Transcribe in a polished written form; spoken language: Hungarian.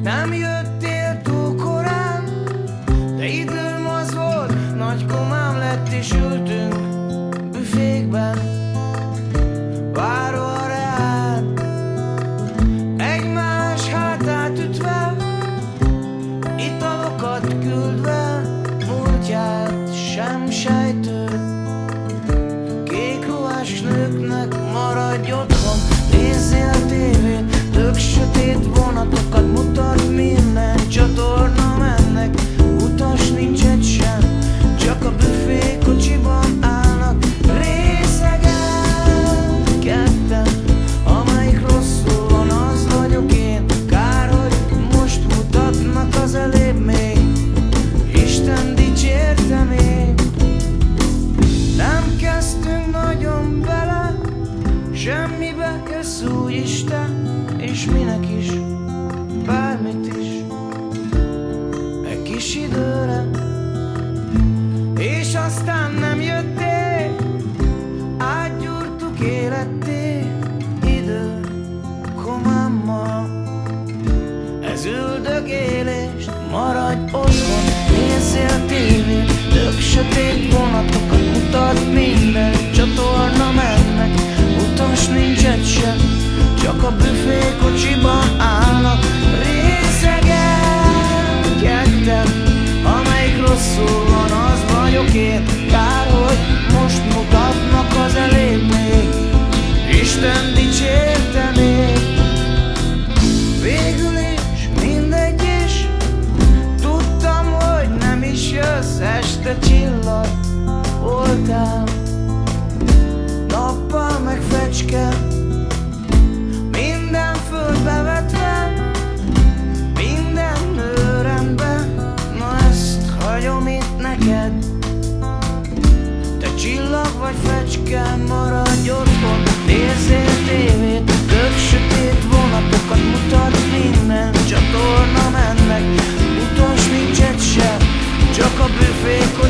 Nem jöttél túl korán, de időm az volt, nagy komám lett és ültünk büfékben, várva rád, egymás hátát ütve, italokat küldve, múltját sem sejtő. Kék ruhás nőknek maradj otthon, nézzél tévét, tök sötét vonatokat mutat minden csatorna mennek, utas nincs egy sem, csak a büfékocsiban állnak részegen ketten. Amelyik rosszul van, az vagyok én, kár, hogy most mutatnak az elébb még, Isten dicsérte még. Nem kezdtünk nagyon bele semmibe, jössz úgy Isten, és minek is, bármit is, egy kis időre. És aztán nem jöttél, átgyúrtuk életté idő komámmal. Ez üldögélést, maradj otthon, nézzél tévét, tök sötét vonatokat mutat minden csatorna mennek, utas nincs egy sem, csak a büfékocsiban állnak részegen ketten. Amelyik rosszul van, az vagyok én, kár, hogy most mutatnak az elébb még, Isten dicsérte még. Végül is mindegy is, tudtam, hogy nem is jössz, este csillag voltál, nappal meg fecske, minden földbe vetve, minden nő rendben, na ezt hagyom itt neked. Te csillag vagy fecske, maradj otthon, nézzél tévét, tök sötét vonatokat mutat minden csatorna mennek, utas nincs egy sem, csak a büfék